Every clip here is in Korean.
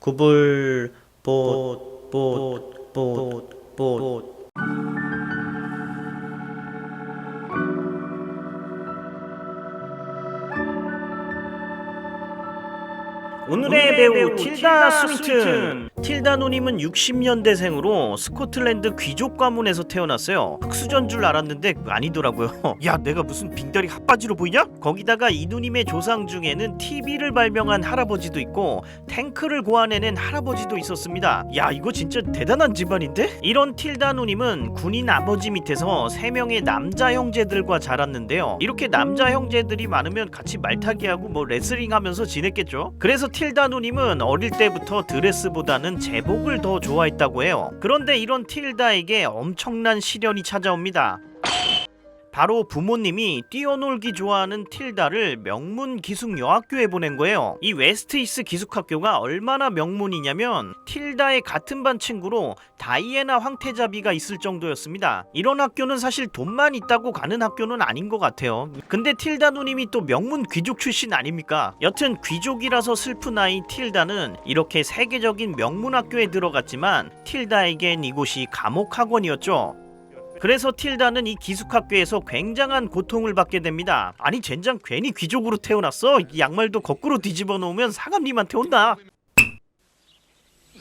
구불 봇 오늘의 배우 틸다 스윈튼. 틸다 누님은 60년대생으로 스코틀랜드 귀족 가문에서 태어났어요. 흑수저인 줄 알았는데 아니더라고요. 야, 내가 무슨 빙다리 핫바지로 보이냐? 거기다가 이 누님의 조상 중에는 TV를 발명한 할아버지도 있고 탱크를 고안해낸 할아버지도 있었습니다. 야, 이거 진짜 대단한 집안인데? 이런 틸다 누님은 군인 아버지 밑에서 3명의 남자 형제들과 자랐는데요. 이렇게 남자 형제들이 많으면 같이 말타기하고 뭐 레슬링 하면서 지냈겠죠. 그래서 틸다 누님은 어릴 때부터 드레스보다는 제복을 더 좋아했다고 해요. 그런데 이런 틸다에게 엄청난 시련이 찾아옵니다. 바로 부모님이 뛰어놀기 좋아하는 틸다를 명문 기숙 여학교에 보낸 거예요. 이 웨스트이스 기숙학교가 얼마나 명문이냐면 틸다의 같은 반 친구로 다이애나 황태자비가 있을 정도였습니다. 이런 학교는 사실 돈만 있다고 가는 학교는 아닌 것 같아요. 근데 틸다 누님이 또 명문 귀족 출신 아닙니까? 여튼 귀족이라서 슬픈 아이 틸다는 이렇게 세계적인 명문 학교에 들어갔지만 틸다에겐 이곳이 감옥 학원이었죠. 그래서 틸다는 이 기숙학교에서 굉장한 고통을 받게 됩니다. 아니 젠장 괜히 귀족으로 태어났어? 이 양말도 거꾸로 뒤집어 놓으면 사감님한테 온다.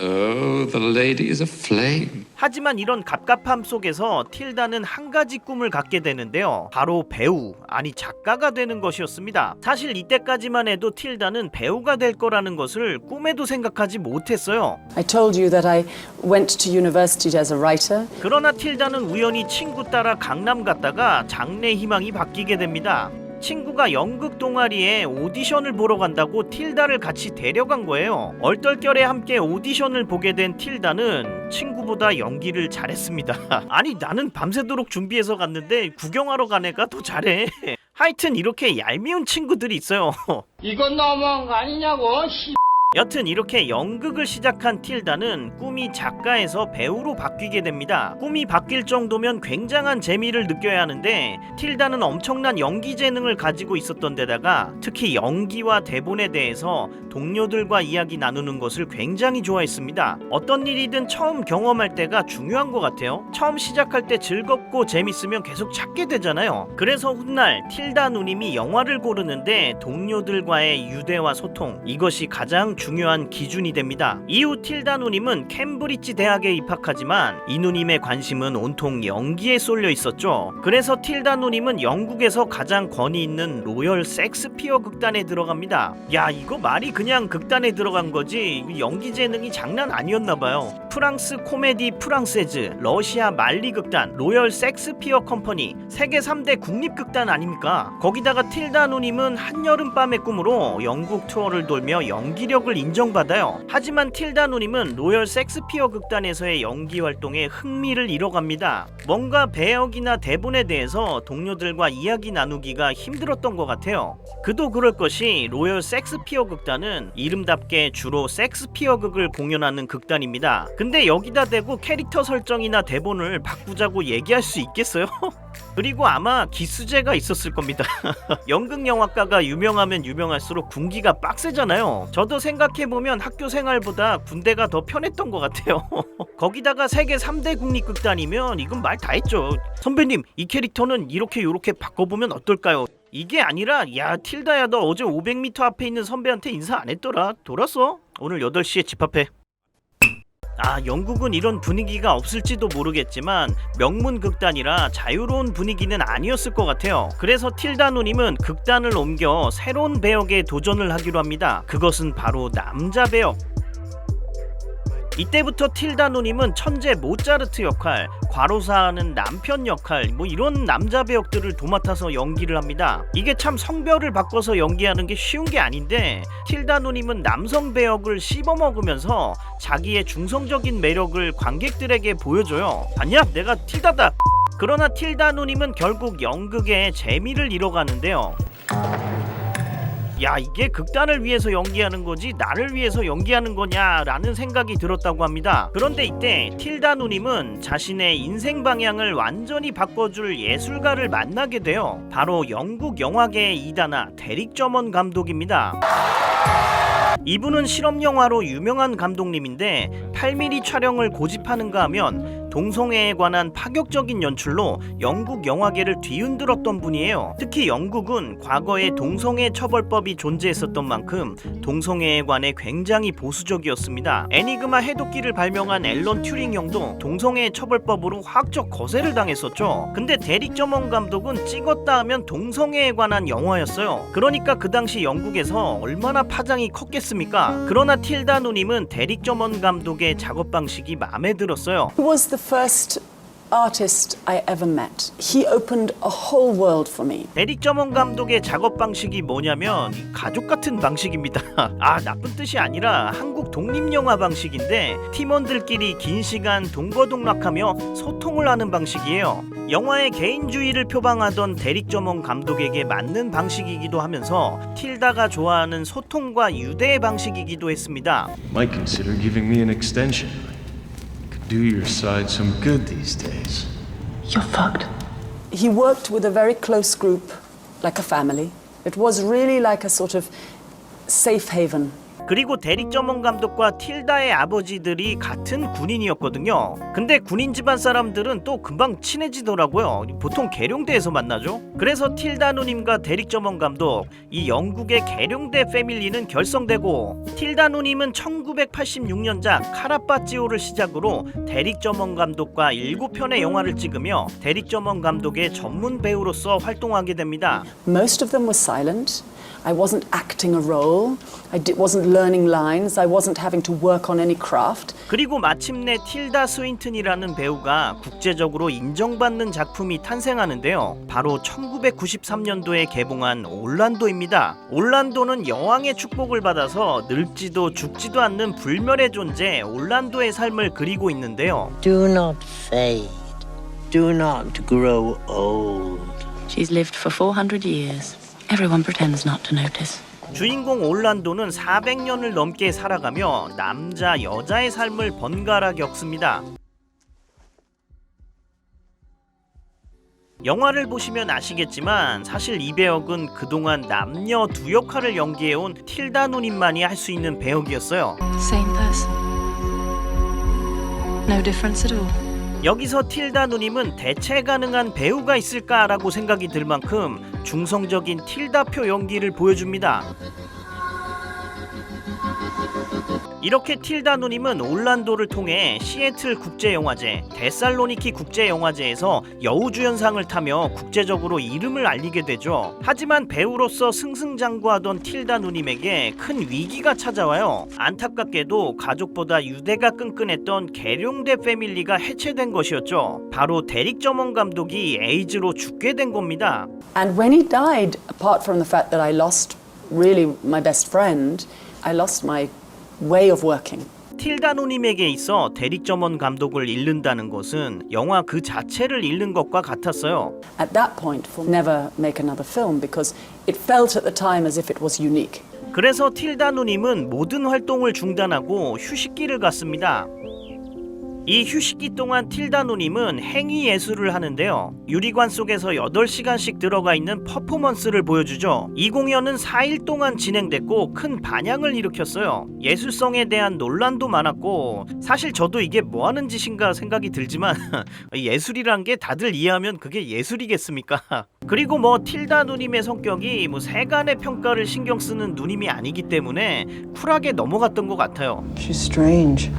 Oh, the lady is a flame. 하지만 이런 갑갑함 속에서 틸다는 한 가지 꿈을 갖게 되는데요. 바로 배우, 아니 작가가 되는 것이었습니다. 사실 이때까지만 해도 틸다는 배우가 될 거라는 것을 꿈에도 생각하지 못했어요. I told you that I went to university as a writer. 그러나 틸다는 우연히 친구 따라 강남 갔다가 장래 희망이 바뀌게 됩니다. 친구가 연극 동아리에 오디션을 보러 간다고 틸다를 같이 데려간 거예요. 얼떨결에 함께 오디션을 보게 된 틸다는 친구보다 연기를 잘했습니다. 아니 나는 밤새도록 준비해서 갔는데 구경하러 간 애가 더 잘해. 하여튼 이렇게 얄미운 친구들이 있어요. 이건 너무한 거 아니냐고. 여튼 이렇게 연극을 시작한 틸다는 꿈이 작가에서 배우로 바뀌게 됩니다. 꿈이 바뀔 정도면 굉장한 재미를 느껴야 하는데 틸다는 엄청난 연기 재능을 가지고 있었던 데다가 특히 연기와 대본에 대해서 동료들과 이야기 나누는 것을 굉장히 좋아했습니다. 어떤 일이든 처음 경험할 때가 중요한 것 같아요. 처음 시작할 때 즐겁고 재밌으면 계속 찾게 되잖아요. 그래서 훗날 틸다 누님이 영화를 고르는데 동료들과의 유대와 소통, 이것이 가장 중요한 기준이 됩니다. 이후 틸다 누님은 캠브리지 대학에 입학하지만 이 누님의 관심은 온통 연기에 쏠려 있었죠. 그래서 틸다 누님은 영국에서 가장 권위 있는 로열 섹스피어 극단에 들어갑니다. 야, 이거 말이 그냥 극단에 들어간 거지 연기 재능이 장난 아니었나봐요. 프랑스 코메디 프랑세즈, 러시아 말리 극단, 로열 섹스피어 컴퍼니, 세계 3대 국립극단 아닙니까? 거기다가 틸다 누님은 한여름밤의 꿈으로 영국 투어를 돌며 연기력을 인정받아요. 하지만 틸다 누님은 로열 섹스피어 극단에서의 연기 활동에 흥미를 잃어갑니다. 뭔가 배역이나 대본에 대해서 동료들과 이야기 나누기가 힘들었던 것 같아요. 그도 그럴 것이 로열 섹스피어 극단은 이름답게 주로 섹스피어 극을 공연하는 극단입니다. 근데 여기다 대고 캐릭터 설정이나 대본을 바꾸자고 얘기할 수 있겠어요? 그리고 아마 기수제가 있었을 겁니다. 연극영화과가 유명하면 유명할수록 군기가 빡세잖아요. 저도 생각해보면 학교 생활보다 군대가 더 편했던 것 같아요. 거기다가 세계 3대 국립극단이면 이건 말 다 했죠. 선배님, 이 캐릭터는 이렇게 요렇게 바꿔보면 어떨까요? 이게 아니라 야 틸다야 너 어제 500m 앞에 있는 선배한테 인사 안 했더라. 돌았어? 오늘 8시에 집합해. 아, 영국은 이런 분위기가 없을지도 모르겠지만 명문 극단이라 자유로운 분위기는 아니었을 것 같아요. 그래서 틸다 누님은 극단을 옮겨 새로운 배역에 도전을 하기로 합니다. 그것은 바로 남자 배역. 이때부터 틸다 누님은 천재 모차르트 역할, 과로사하는 남편 역할, 뭐 이런 남자 배역들을 도맡아서 연기를 합니다. 이게 참 성별을 바꿔서 연기하는 게 쉬운 게 아닌데 틸다 누님은 남성 배역을 씹어먹으면서 자기의 중성적인 매력을 관객들에게 보여줘요. 봤냐? 내가 틸다다. 그러나 틸다 누님은 결국 연극의 재미를 잃어가는데요. 야, 이게 극단을 위해서 연기하는 거지 나를 위해서 연기하는 거냐 라는 생각이 들었다고 합니다. 그런데 이때 틸다 누님은 자신의 인생 방향을 완전히 바꿔줄 예술가를 만나게 돼요. 바로 영국 영화계의 이다나 데릭 저먼 감독입니다. 이분은 실험영화로 유명한 감독님인데 8mm 촬영을 고집하는가 하면 동성애에 관한 파격적인 연출로 영국 영화계를 뒤흔들었던 분이에요. 특히 영국은 과거에 동성애 처벌법이 존재했었던 만큼 동성애에 관해 굉장히 보수적이었습니다. 애니그마 해독기를 발명한 앨런 튜링 형도 동성애 처벌법으로 화학적 거세를 당했었죠. 근데 데릭 저먼 감독은 찍었다 하면 동성애에 관한 영화였어요. 그러니까 그 당시 영국에서 얼마나 파장이 컸겠습니까? 그러나 틸다 누님은 데릭 저먼 감독의 작업 방식이 마음에 들었어요. He was the first artist I ever met. He opened a whole world for me. 데릭 저먼 감독의 작업 방식이 뭐냐면 가족 같은 방식입니다. 아, 나쁜 뜻이 아니라 한국 독립영화 방식인데 팀원들끼리 긴 시간 동거동락하며 소통을 하는 방식이에요. 영화의 개인주의를 표방하던 데릭 저먼 감독에게 맞는 방식이기도 하면서 틸다가 좋아하는 소통과 유대의 방식이기도 했습니다. Might consider giving me an extension. Could do your side some good these days. You're fucked. He worked with a very close group, like a family. It was really like a sort of safe haven. 그리고 데릭 저먼 감독과 틸다의 아버지들이 같은 군인이었거든요. 근데 군인 집안 사람들은 또 금방 친해지더라고요. 보통 계룡대에서 만나죠. 그래서 틸다 누님과 데릭 저먼 감독, 이 영국의 계룡대 패밀리는 결성되고 틸다 누님은 1986년작 카라파찌오를 시작으로 데릭 저먼 감독과 7편의 영화를 찍으며 데릭 저먼 감독의 전문 배우로서 활동하게 됩니다. Most of them were silent. I wasn't acting a role. I wasn't learning lines. I wasn't having to work on any craft. 그리고 마침내 틸다 스윈튼이라는 배우가 국제적으로 인정받는 작품이 탄생하는데요. 바로 1993년도에 개봉한 올란도입니다. 올란도는 여왕의 축복을 받아서 늙지도 죽지도 않는 불멸의 존재 올란도의 삶을 그리고 있는데요. Do not fade. Do not grow old. She's lived for 400 years. Everyone pretends not to notice. 주인공 올란도는 400년을 넘게 살아가며 남자, 여자의 삶을 번갈아 겪습니다. 영화를 보시면 아시겠지만 사실 이 배역은 그동안 남녀 두 역할을 연기해온 틸다 누님만이 할 수 있는 배역이었어요. Same person. No difference at all. 여기서 틸다 누님은 대체 가능한 배우가 있을까라고 생각이 들 만큼 중성적인 틸다표 연기를 보여줍니다. 이렇게 틸다 누님은 올란도를 통해 시애틀 국제영화제, 데살로니키 국제영화제에서 여우주연상을 타며 국제적으로 이름을 알리게 되죠. 하지만 배우로서 승승장구하던 틸다 누님에게 큰 위기가 찾아와요. 안타깝게도 가족보다 유대가 끈끈했던 계룡대 패밀리가 해체된 것이었죠. 바로 데릭 저먼 감독이 에이즈로 죽게 된 겁니다. And when he died, apart from the fact that I lost really my best friend, I lost my way of working. 틸다 누님에게 있어 데릭 저먼 감독을 잃는다는 것은 영화 그 자체를 잃는 것과 같았어요. At that point, we'll never make another film because it felt at the time as if it was unique. 그래서 틸다 누님은 모든 활동을 중단하고 휴식기를 갖습니다. 이 휴식기 동안 틸다 누님은 행위 예술을 하는데요. 유리관 속에서 8시간씩 들어가 있는 퍼포먼스를 보여주죠. 이 공연은 4일 동안 진행됐고 큰 반향을 일으켰어요. 예술성에 대한 논란도 많았고 사실 저도 이게 뭐하는 짓인가 생각이 들지만 예술이란 게 다들 이해하면 그게 예술이겠습니까? 그리고 뭐 틸다 누님의 성격이 뭐 세간의 평가를 신경 쓰는 누님이 아니기 때문에 쿨하게 넘어갔던 것 같아요. She's strange.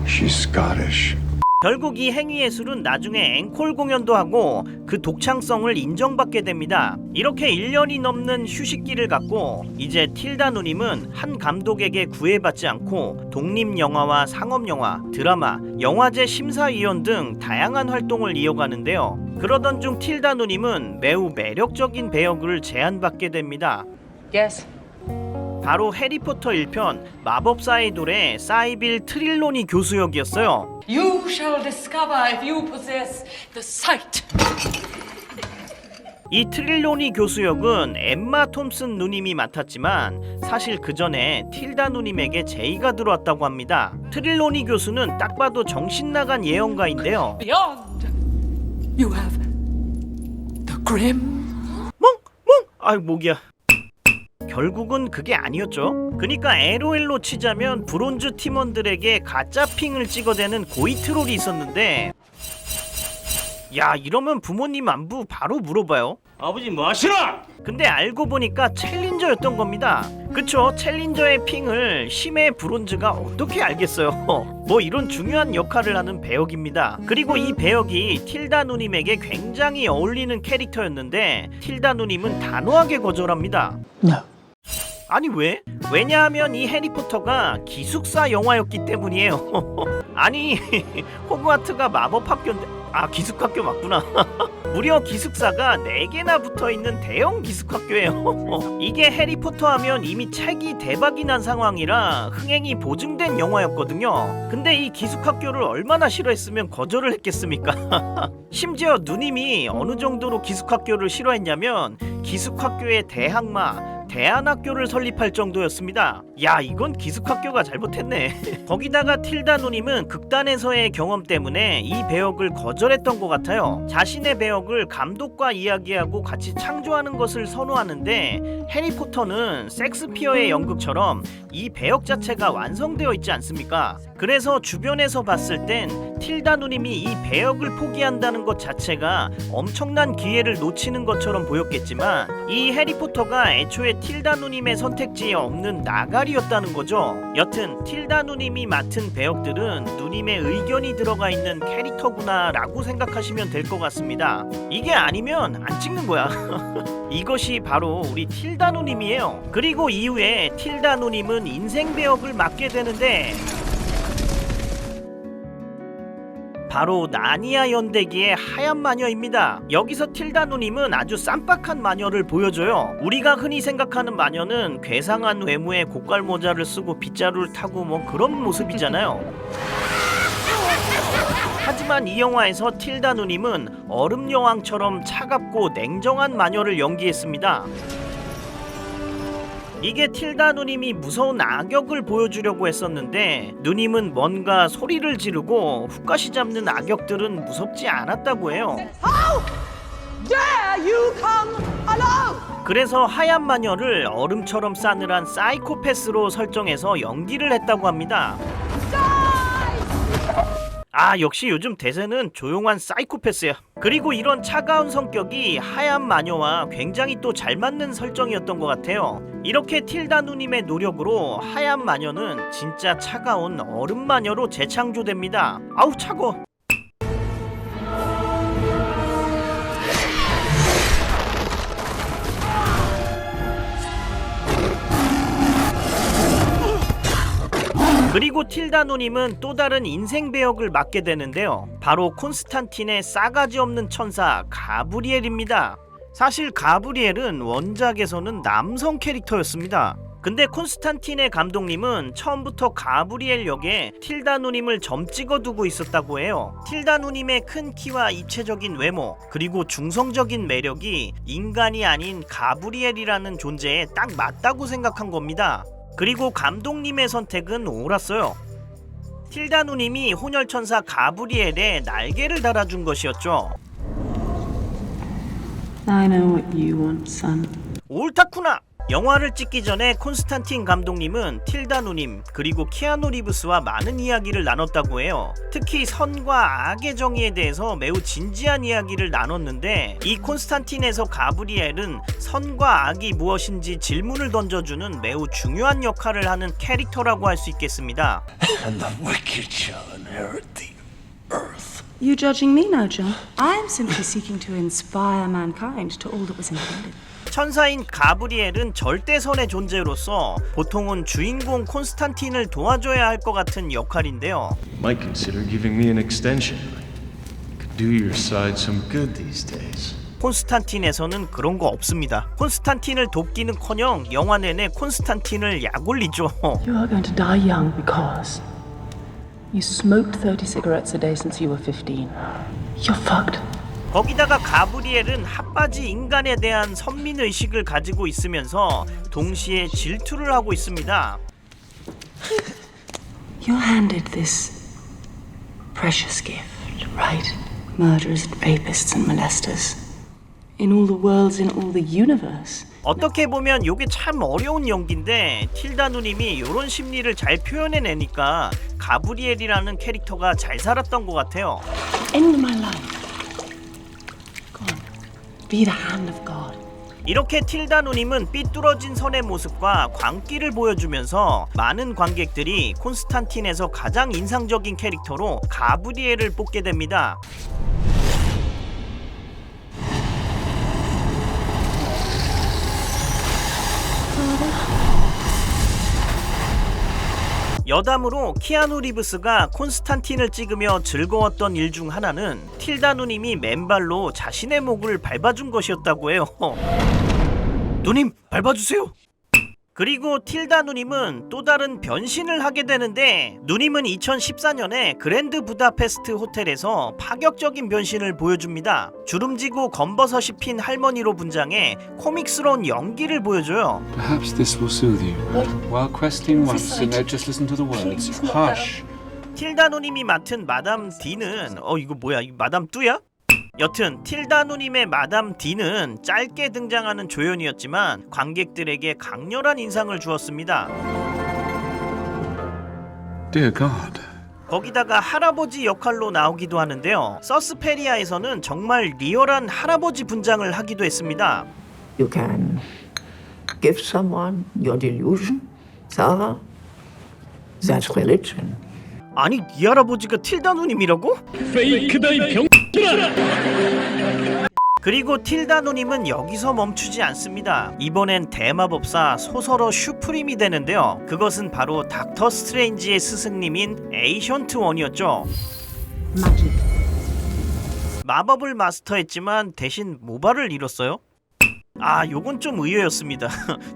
She's Scottish. 결국 이 행위예술은 나중에 앵콜 공연도 하고 그 독창성을 인정받게 됩니다. 이렇게 1년이 넘는 휴식기를 갖고 이제 틸다 누님은 한 감독에게 구애받지 않고 독립영화와 상업영화, 드라마, 영화제 심사위원 등 다양한 활동을 이어가는데요. 그러던 중 틸다 누님은 매우 매력적인 배역을 제안받게 됩니다. Yes. 바로 해리포터 1편 마법사의 돌의 사이빌 트릴로니 교수 역이었어요. You shall discover if you possess the sight. 이 트릴로니 교수 역은 엠마 톰슨 누님이 맡았지만 사실 그 전에 틸다 누님에게 제의가 들어왔다고 합니다. 트릴로니 교수는 딱 봐도 정신 나간 예언가인데요. Beyond, you have the grim. 아이 목이야. 결국은 그게 아니었죠. 그러니까 LOL로 치자면 브론즈 팀원들에게 가짜 핑을 찍어대는 고이 트롤이 있었는데, 야, 이러면 부모님 안부 바로 물어봐요. 아버지 뭐 하시나? 근데 알고 보니까 챌린저였던 겁니다. 그쵸, 챌린저의 핑을 심해 브론즈가 어떻게 알겠어요. 뭐 이런 중요한 역할을 하는 배역입니다. 그리고 이 배역이 틸다 누님에게 굉장히 어울리는 캐릭터였는데 틸다 누님은 단호하게 거절합니다. No. 아니 왜? 왜냐하면 이 해리포터가 기숙사 영화였기 때문이에요. 아니 호그와트가 마법학교인데, 아 기숙학교 맞구나. 무려 기숙사가 4개나 붙어있는 대형 기숙학교예요. 이게 해리포터 하면 이미 책이 대박이 난 상황이라 흥행이 보증된 영화였거든요. 근데 이 기숙학교를 얼마나 싫어했으면 거절을 했겠습니까? 심지어 누님이 어느 정도로 기숙학교를 싫어했냐면 기숙학교의 대항마 대안학교를 설립할 정도였습니다. 야, 이건 기숙학교가 잘못했네. 거기다가 틸다 누님은 극단에서의 경험 때문에 이 배역을 거절했던 것 같아요. 자신의 배역을 감독과 이야기하고 같이 창조하는 것을 선호하는데 해리포터는 섹스피어의 연극처럼 이 배역 자체가 완성되어 있지 않습니까? 그래서 주변에서 봤을 땐 틸다 누님이 이 배역을 포기한다는 것 자체가 엄청난 기회를 놓치는 것처럼 보였겠지만 이 해리포터가 애초에 틸다 누님의 선택지에 없는 나가리였다는 거죠. 여튼 틸다 누님이 맡은 배역들은 누님의 의견이 들어가 있는 캐릭터구나 라고 생각하시면 될 것 같습니다. 이게 아니면 안 찍는 거야. 이것이 바로 우리 틸다 누님이에요. 그리고 이후에 틸다 누님은 인생 배역을 맡게 되는데 바로 나니아 연대기의 하얀 마녀입니다. 여기서 틸다 누님은 아주 쌈박한 마녀를 보여줘요. 우리가 흔히 생각하는 마녀는 괴상한 외모에 고깔 모자를 쓰고 빗자루를 타고 뭐 그런 모습이잖아요. 하지만 이 영화에서 틸다 누님은 얼음 여왕처럼 차갑고 냉정한 마녀를 연기했습니다. 이게 틸다 누님이 무서운 악역을 보여주려고 했었는데 누님은 뭔가 소리를 지르고 훅가시 잡는 악역들은 무섭지 않았다고 해요. 그래서 하얀 마녀를 얼음처럼 싸늘한 사이코패스로 설정해서 연기를 했다고 합니다. 아, 역시 요즘 대세는 조용한 사이코패스야. 그리고 이런 차가운 성격이 하얀 마녀와 굉장히 또 잘 맞는 설정이었던 것 같아요. 이렇게 틸다 누님의 노력으로 하얀 마녀는 진짜 차가운 얼음 마녀로 재창조됩니다. 아우 차가워. 그리고 틸다 누님은 또 다른 인생 배역을 맡게 되는데요. 바로 콘스탄틴의 싸가지 없는 천사 가브리엘입니다. 사실 가브리엘은 원작에서는 남성 캐릭터였습니다. 근데 콘스탄틴의 감독님은 처음부터 가브리엘 역에 틸다 누님을 점 찍어두고 있었다고 해요. 틸다 누님의 큰 키와 입체적인 외모, 그리고 중성적인 매력이 인간이 아닌 가브리엘이라는 존재에 딱 맞다고 생각한 겁니다. 그리고 감독님의 선택은 옳았어요. 틸다 누님이 혼혈천사 가브리엘에 날개를 달아준 것이었죠. I know what you want, son. 옳다구나! 영화를 찍기 전에 콘스탄틴 감독님은 틸다 누님 그리고 키아누 리브스와 많은 이야기를 나눴다고 해요. 특히 선과 악의 정의에 대해서 매우 진지한 이야기를 나눴는데 이 콘스탄틴에서 가브리엘은 선과 악이 무엇인지 질문을 던져주는 매우 중요한 역할을 하는 캐릭터라고 할 수 있겠습니다. And the wicked shall inherit the earth. You judging me now, John? I am simply seeking to inspire mankind to all that was intended. 천사인 가브리엘은 절대선의 존재로서 보통은 주인공 콘스탄틴을 도와줘야 할 것 같은 역할인데요. Might consider giving me an extension. Could do your side some good these days. 콘스탄틴에서는 그런 거 없습니다. 콘스탄틴을 돕기는커녕 영화 내내 콘스탄틴을 약올리죠. You are going to die young because you smoked 30 cigarettes a day since you were 15. You're fucked. 거기다가 가브리엘은 핫바지 인간에 대한 선민의식을 가지고 있으면서 동시에 질투를 하고 있습니다. You're handed this precious gift, right? Murderers and rapists and molesters. In all the worlds, in all the universe, 어떻게 보면 요게 참 어려운 연기인데 틸다 누님이 이런 심리를 잘 표현해내니까 가브리엘이라는 캐릭터가 잘 살았던 것 같아요. End my life. Go on. Be the hand of God. 이렇게 틸다 누님은 삐뚤어진 선의 모습과 광기를 보여주면서 많은 관객들이 콘스탄틴에서 가장 인상적인 캐릭터로 가브리엘을 뽑게 됩니다. 여담으로 키아누 리브스가 콘스탄틴을 찍으며 즐거웠던 일 중 하나는 틸다 누님이 맨발로 자신의 목을 밟아준 것이었다고 해요. 누님 밟아주세요. 그리고 틸다 누님은 또 다른 변신을 하게 되는데 누님은 2014년에 그랜드 부다페스트 호텔에서 파격적인 변신을 보여줍니다. 주름지고 검버섯이 핀 할머니로 분장해 코믹스러운 연기를 보여줘요. Perhaps this will soothe you. While questing once, and now just listen to the words. Hush. 틸다 누님이 맡은 마담 D는 이거 뭐야? 이 마담 뚜야? 여튼 틸다 누님의 마담 D는 짧게 등장하는 조연이었지만 관객들에게 강렬한 인상을 주었습니다. Dear God. 거기다가 할아버지 역할로 나오기도 하는데요. 서스페리아에서는 정말 리얼한 할아버지 분장을 하기도 했습니다. You can give someone your delusion, Sarah. That's religion. 아니 이 할아버지가 틸다 누님이라고? 페이크다 이 병들아! 그리고 틸다 누님은 여기서 멈추지 않습니다. 이번엔 대마법사 소설어 슈프림이 되는데요. 그것은 바로 닥터 스트레인지의 스승님인 에이션트 원이었죠. Magic. 마법을 마스터했지만 대신 모발을 잃었어요? 요건 좀 의외였습니다.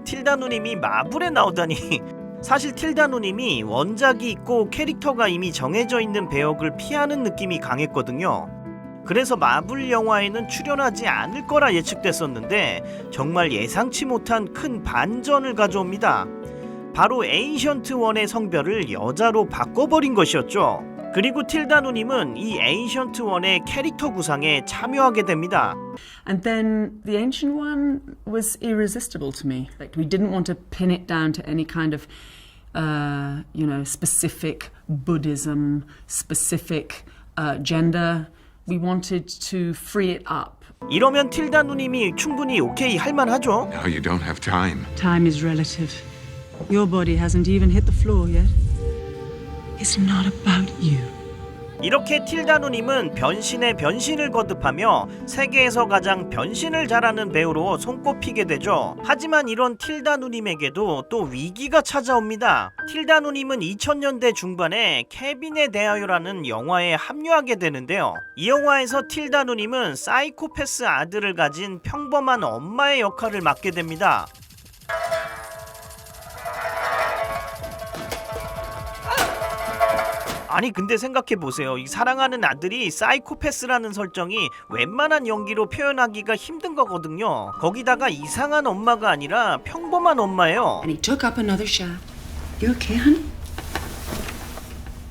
틸다 누님이 마블에 나오다니. 사실 틸다 누님이 원작이 있고 캐릭터가 이미 정해져 있는 배역을 피하는 느낌이 강했거든요. 그래서 마블 영화에는 출연하지 않을 거라 예측됐었는데 정말 예상치 못한 큰 반전을 가져옵니다. 바로 에인션트 원의 성별을 여자로 바꿔버린 것이었죠. 그리고 틸다 누님은 이 에인션트 원의 캐릭터 구상에 참여하게 됩니다. And then the Ancient One was irresistible to me. Like, we didn't want to pin it down to any kind of, specific Buddhism, specific gender. We wanted to free it up. 이러면 틸다 누님이 충분히 오케이 할 만하죠. Now you don't have time. Time is relative. Your body hasn't even hit the floor yet. It's not about you. 이렇게 틸다 누님은 변신에 변신을 거듭하며 세계에서 가장 변신을 잘하는 배우로 손꼽히게 되죠. 하지만 이런 틸다 누님에게도 또 위기가 찾아옵니다. 틸다 누님은 2000년대 중반에 케빈에 대하여라는 영화에 합류하게 되는데요. 이 영화에서 틸다 누님은 사이코패스 아들을 가진 평범한 엄마의 역할을 맡게 됩니다. 아니 근데 생각해보세요. 이 사랑하는 아들이 사이코패스라는 설정이 웬만한 연기로 표현하기가 힘든 거거든요. 거기다가 이상한 엄마가 아니라 평범한 엄마예요. And he took up another shot. You okay, honey?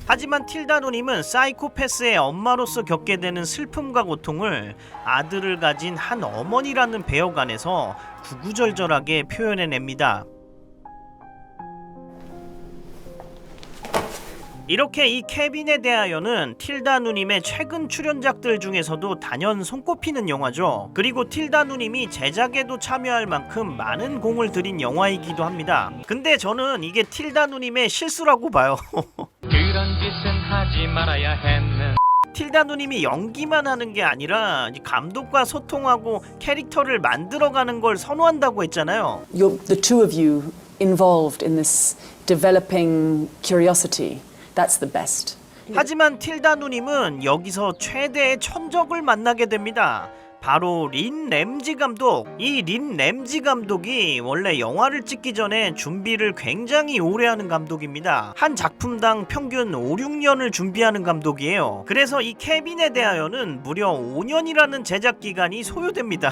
하지만 틸다 누님은 사이코패스의 엄마로서 겪게 되는 슬픔과 고통을 아들을 가진 한 어머니라는 배역 안에서 구구절절하게 표현해냅니다. 이렇게 이 케빈에 대하여는 틸다 누님의 최근 출연작들 중에서도 단연 손꼽히는 영화죠. 그리고 틸다 누님이 제작에도 참여할 만큼 많은 공을 들인 영화이기도 합니다. 근데 저는 이게 틸다 누님의 실수라고 봐요. 그런 짓은 하지 말아야 했는. 틸다 누님이 연기만 하는 게 아니라 감독과 소통하고 캐릭터를 만들어가는 걸 선호한다고 했잖아요. The two of you involved in this developing curiosity. That's the best. 하지만 틸다 누님은 여기서 최대의 천적을 만나게 됩니다. 바로 린 램지 감독. 이 린 램지 감독이 원래 영화를 찍기 전에 준비를 굉장히 오래 하는 감독입니다. 한 작품당 평균 5, 6년을 준비하는 감독이에요. 그래서 이 케빈에 대하여는 무려 5년이라는 제작 기간이 소요됩니다.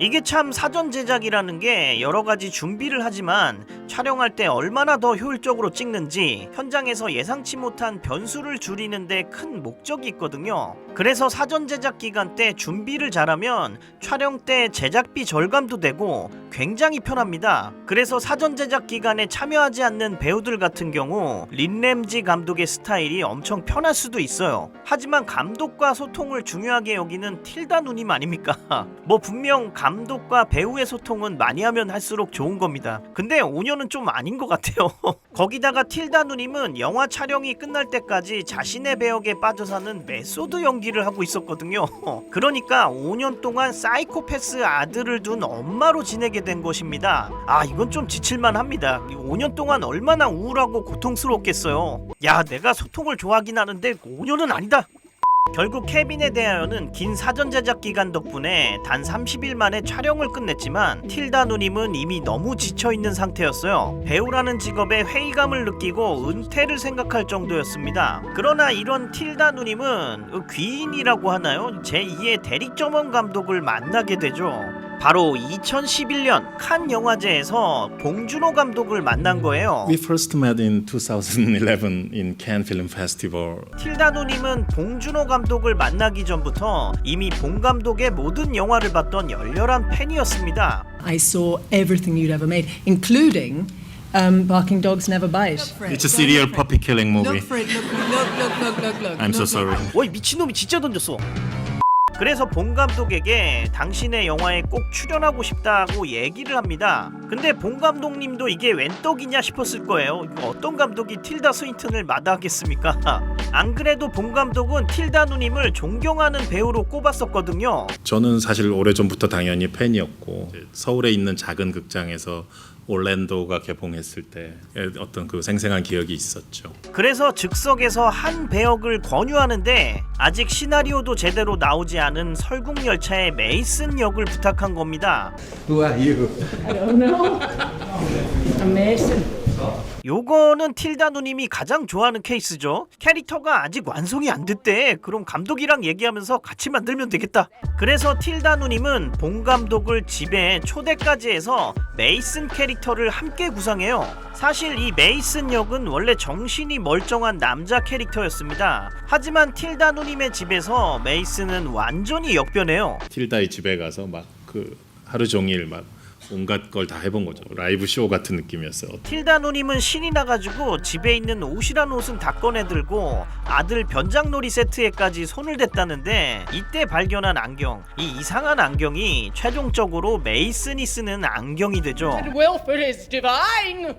이게 참 사전 제작이라는 게 여러 가지 준비를 하지만 촬영할 때 얼마나 더 효율적으로 찍는지 현장에서 예상치 못한 변수를 줄이는 데 큰 목적이 있거든요. 그래서 사전 제작 기간 때 준비를 잘하면 왜냐하면 촬영 때 제작비 절감도 되고 굉장히 편합니다. 그래서 사전 제작 기간에 참여하지 않는 배우들 같은 경우 린 램지 감독의 스타일이 엄청 편할 수도 있어요. 하지만 감독과 소통을 중요하게 여기는 틸다 누님 아닙니까? 뭐 분명 감독과 배우의 소통은 많이 하면 할수록 좋은 겁니다. 근데 5년은 좀 아닌 것 같아요. 거기다가 틸다 누님은 영화 촬영이 끝날 때까지 자신의 배역에 빠져 사는 메소드 연기를 하고 있었거든요. 그러니까 5년 동안 사이코패스 아들을 둔 엄마로 지내게 된 것입니다. 아, 이건 좀 지칠만 합니다. 5년 동안 얼마나 우울하고 고통스러웠겠어요. 야, 내가 소통을 좋아하긴 하는데 5년은 아니다. 결국 케빈에 대하여는 긴 사전 제작 기간 덕분에 단 30일 만에 촬영을 끝냈지만 틸다 누님은 이미 너무 지쳐있는 상태였어요. 배우라는 직업에 회의감을 느끼고 은퇴를 생각할 정도였습니다. 그러나 이런 틸다 누님은 귀인이라고 하나요? 제2의 데릭 저먼 감독을 만나게 되죠. 바로 2011년 칸 영화제에서 봉준호 감독을 만난 거예요. We first met in 2011 in Cannes Film Festival. 틸다 누님은 봉준호 감독을 만나기 전부터 이미 봉 감독의 모든 영화를 봤던 열렬한 팬이었습니다. I saw everything you'd ever made, including Barking Dogs Never Bite. It's a serial puppy killing movie. Look for it. Look. I'm so sorry. 어이, 미친놈이 진짜 던졌어. 그래서 봉 감독에게 당신의 영화에 꼭 출연하고 싶다고 얘기를 합니다. 근데 봉 감독님도 이게 웬 떡이냐 싶었을 거예요. 어떤 감독이 틸다 스윈튼을 마다하겠습니까? 안 그래도 봉 감독은 틸다 누님을 존경하는 배우로 꼽았었거든요. 저는 사실 오래전부터 당연히 팬이었고 서울에 있는 작은 극장에서 올랜도가 개봉했을 때 어떤 그 생생한 기억이 있었죠. 그래서 즉석에서 한 배역을 권유하는데 아직 시나리오도 제대로 나오지 않은 설국열차의 메이슨 역을 부탁한 겁니다. Who are you? I don't know. I'm Mason. 요거는 틸다 누님이 가장 좋아하는 케이스죠. 캐릭터가 아직 완성이 안 됐대. 그럼 감독이랑 얘기하면서 같이 만들면 되겠다. 그래서 틸다 누님은 봉 감독을 집에 초대까지 해서 메이슨 캐릭터를 함께 구상해요. 사실 이 메이슨 역은 원래 정신이 멀쩡한 남자 캐릭터였습니다. 하지만 틸다 누님의 집에서 메이슨은 완전히 역변해요. 틸다의 집에 가서 막 그 하루 종일 막 온갖 걸 다 해본 거죠. 라이브 쇼 같은 느낌이었어요. 틸다 누님은 신이 나가지고 집에 있는 옷이란 옷은 다 꺼내들고 아들 변장놀이 세트에까지 손을 댔다는데 이때 발견한 안경, 이 이상한 안경이 최종적으로 메이슨이 쓰는 안경이 되죠. Wilford is divine.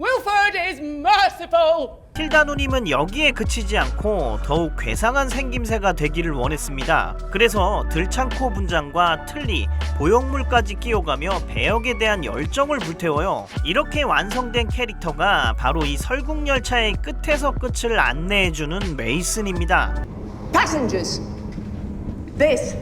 Wilford is merciful. 틸다 누님은 여기에 그치지 않고 더욱 괴상한 생김새가 되기를 원했습니다. 그래서 들창코 분장과 틀니, 보형물까지 끼워가며 배역에 대한 열정을 불태워요. 이렇게 완성된 캐릭터가 바로 이 설국열차의 끝에서 끝을 안내해주는 메이슨입니다. Passengers, this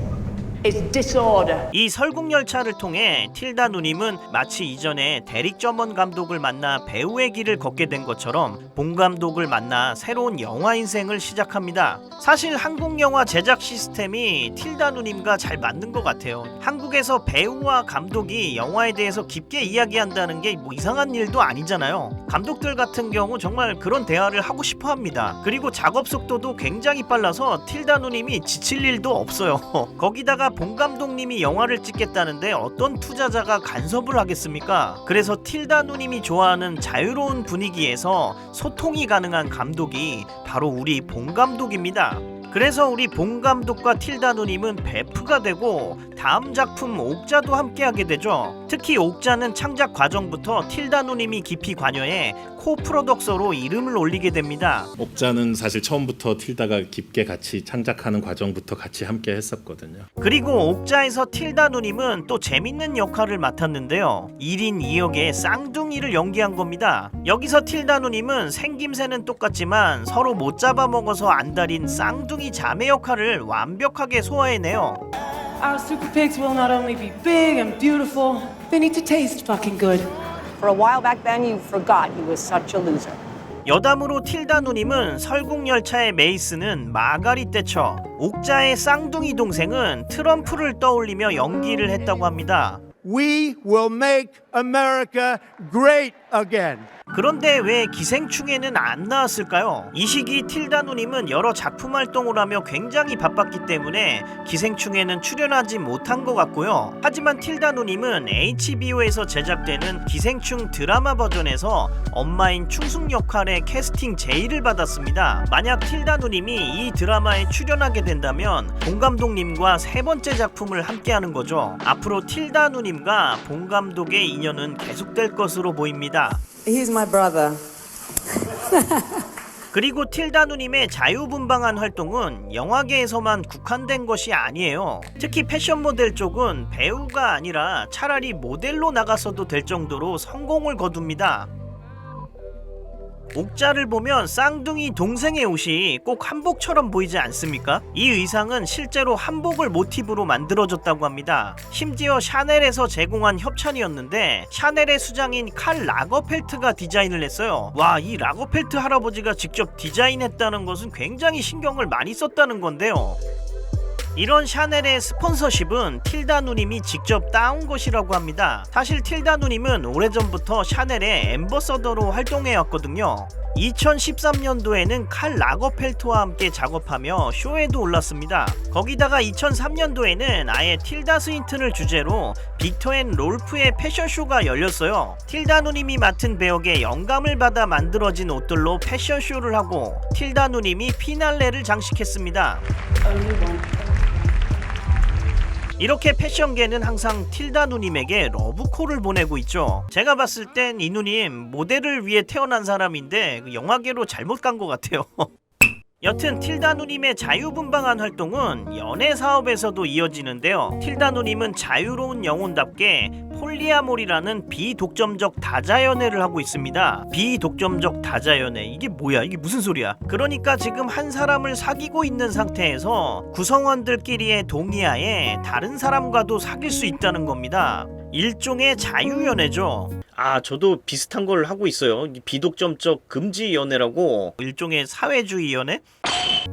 is disorder. 이 설국열차를 통해 틸다 누님은 마치 이전에 데릭 저먼 감독을 만나 배우의 길을 걷게 된 것처럼 봉 감독을 만나 새로운 영화 인생을 시작합니다. 사실 한국 영화 제작 시스템이 틸다 누님과 잘 맞는 것 같아요. 한국에서 배우와 감독이 영화에 대해서 깊게 이야기한다는 게 뭐 이상한 일도 아니잖아요. 감독들 같은 경우 정말 그런 대화를 하고 싶어 합니다. 그리고 작업 속도도 굉장히 빨라서 틸다 누님이 지칠 일도 없어요. 거기다가 봉 감독님이 영화를 찍겠다는데 어떤 투자자가 간섭을 하겠습니까? 그래서 틸다 누님이 좋아하는 자유로운 분위기에서 소통이 가능한 감독이 바로 우리 봉 감독입니다. 그래서 우리 봉 감독과 틸다 누님은 베프가 되고 다음 작품 옥자도 함께하게 되죠. 특히 옥자는 창작 과정부터 틸다 누님이 깊이 관여해 코프로덕서로 이름을 올리게 됩니다. 옥자는 사실 처음부터 틸다가 깊게 같이 창작하는 과정부터 같이 함께 했었거든요. 그리고 옥자에서 틸다 누님은 또 재밌는 역할을 맡았는데요. 1인 2역의 쌍둥이를 연기한 겁니다. 여기서 틸다 누님은 생김새는 똑같지만 서로 못 잡아먹어서 안달인 쌍둥이 자매 역할을 완벽하게 소화해내요. Our super pigs will not only be big and beautiful, they need to taste fucking good. For a while back then, you forgot he was such a loser. 여담으로 틸다 누님은 설국열차의 메이슨은 마가릿 대처, 옥자의 쌍둥이 동생은 트럼프를 떠올리며 연기를 했다고 합니다. We will make America great again. 그런데 왜 기생충에는 안 나왔을까요? 이 시기 틸다 누님은 여러 작품 활동을 하며 굉장히 바빴기 때문에 기생충에는 출연하지 못한 것 같고요. 하지만 틸다 누님은 HBO에서 제작되는 기생충 드라마 버전에서 엄마인 충숙 역할에 캐스팅 제의를 받았습니다. 만약 틸다 누님이 이 드라마에 출연하게 된다면 봉 감독님과 세 번째 작품을 함께하는 거죠. 앞으로 틸다 누님과 봉 감독의 인연은 계속될 것으로 보입니다. He's my brother. 그리고 틸다 누님의 자유분방한 활동은 영화계에서만 국한된 것이 아니에요. 특히 패션 모델 쪽은 배우가 아니라 차라리 모델로 나갔어도 될 정도로 성공을 거둡니다. 옥자를 보면 쌍둥이 동생의 옷이 꼭 한복처럼 보이지 않습니까? 이 의상은 실제로 한복을 모티브로 만들어졌다고 합니다. 심지어 샤넬에서 제공한 협찬이었는데 샤넬의 수장인 칼 라거펠트가 디자인을 했어요. 와, 이 라거펠트 할아버지가 직접 디자인했다는 것은 굉장히 신경을 많이 썼다는 건데요. 이런 샤넬의 스폰서십은 틸다 누님이 직접 따온 것이라고 합니다. 사실 틸다 누님은 오래전부터 샤넬의 앰버서더로 활동해왔거든요. 2013년도에는 칼 라거펠트와 함께 작업하며 쇼에도 올랐습니다. 거기다가 2003년도에는 아예 틸다 스윈튼을 주제로 빅터 앤 롤프의 패션쇼가 열렸어요. 틸다 누님이 맡은 배역에 영감을 받아 만들어진 옷들로 패션쇼를 하고 틸다 누님이 피날레를 장식했습니다. 이렇게 패션계는 항상 틸다 누님에게 러브콜을 보내고 있죠. 제가 봤을 땐 이 누님 모델을 위해 태어난 사람인데 영화계로 잘못 간 것 같아요. 여튼 틸다 누님의 자유분방한 활동은 연애 사업에서도 이어지는데요. 틸다 누님은 자유로운 영혼답게 폴리아모리라는 비독점적 다자연애를 하고 있습니다. 비독점적 다자연애, 이게 뭐야? 이게 무슨 소리야? 그러니까 지금 한 사람을 사귀고 있는 상태에서 구성원들끼리의 동의하에 다른 사람과도 사귈 수 있다는 겁니다. 일종의 자유연애죠. 아, 저도 비슷한 걸 하고 있어요. 비독점적 금지 연애라고, 일종의 사회주의 연애?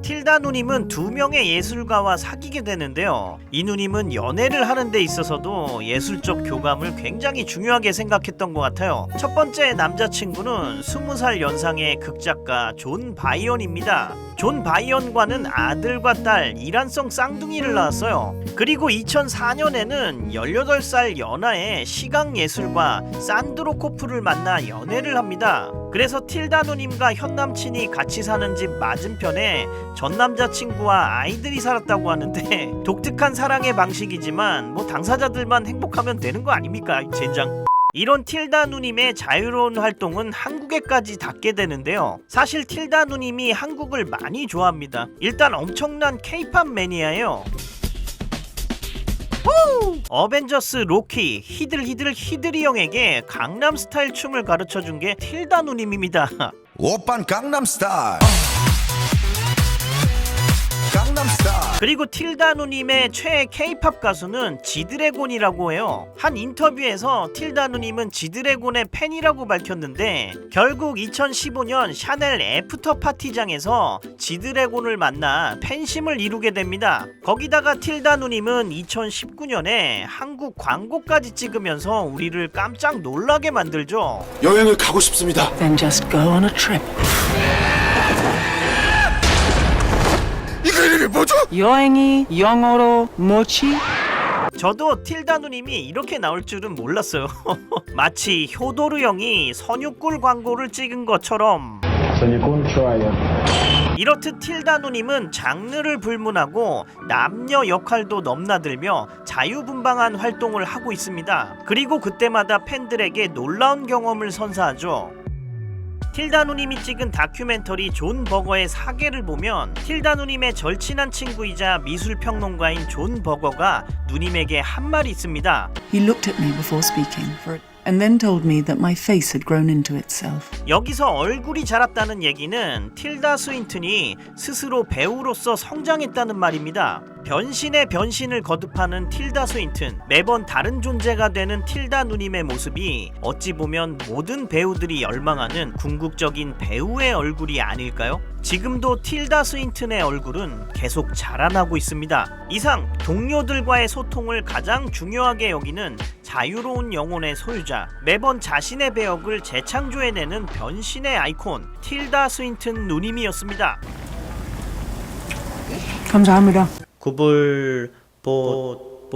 틸다 누님은 두 명의 예술가와 사귀게 되는데요. 이 누님은 연애를 하는 데 있어서도 예술적 교감을 굉장히 중요하게 생각했던 것 같아요. 첫 번째 남자친구는 20살 연상의 극작가 존 바이언입니다. 존 바이언과는 아들과 딸 이란성 쌍둥이를 낳았어요. 그리고 2004년에는 18살 연하의 시각예술가 산드로 코프를 만나 연애를 합니다. 그래서 틸다 누님과 현 남친이 같이 사는 집 맞은편에 전 남자친구와 아이들이 살았다고 하는데 독특한 사랑의 방식이지만 뭐 당사자들만 행복하면 되는 거 아닙니까? 젠장. 이런 틸다 누님의 자유로운 활동은 한국에까지 닿게 되는데요. 사실 틸다 누님이 한국을 많이 좋아합니다. 일단 엄청난 케이팝 매니아예요. 어벤져스 로키 히들히 형에게 강남스타일 춤을 가르쳐준 게 틸다 누님입니다. 오빤 강남스타일. 그리고 틸다 누님의 최애 K-팝 가수는 지드래곤이라고 해요. 한 인터뷰에서 틸다 누님은 지드래곤의 팬이라고 밝혔는데 결국 2015년 샤넬 애프터 파티장에서 지드래곤을 만나 팬심을 이루게 됩니다. 거기다가 틸다 누님은 2019년에 한국 광고까지 찍으면서 우리를 깜짝 놀라게 만들죠. 여행을 가고 싶습니다. Then just go on a trip. 이거 이름이 뭐죠? 여행이 영어로 뭐지? 저도 틸다 누님이 이렇게 나올 줄은 몰랐어요. 마치 효도르 형이 선유꿀 광고를 찍은 것처럼. 선유꿀 좋아요. 이렇듯 틸다 누님은 장르를 불문하고 남녀 역할도 넘나들며 자유분방한 활동을 하고 있습니다. 그리고 그때마다 팬들에게 놀라운 경험을 선사하죠. 틸다 누님이 찍은 다큐멘터리 존 버거의 사계를 보면 틸다 누님의 절친한 친구이자 미술평론가인 존 버거가 누님에게 한 말이 있습니다. He looked at me before speaking and then told me that my face had grown into itself. 여기서 얼굴이 자랐다는 얘기는 틸다 스윈튼이 스스로 배우로서 성장했다는 말입니다. 변신의 변신을 거듭하는 틸다 스윈튼, 매번 다른 존재가 되는 틸다 누님의 모습이 어찌 보면 모든 배우들이 열망하는 궁극적인 배우의 얼굴이 아닐까요? 지금도 틸다 스윈튼의 얼굴은 계속 자라나고 있습니다. 이상 동료들과의 소통을 가장 중요하게 여기는 자유로운 영혼의 소유자, 매번 자신의 배역을 재창조해내는 변신의 아이콘 틸다 스윈튼 누님이었습니다. 감사합니다. 구불 봇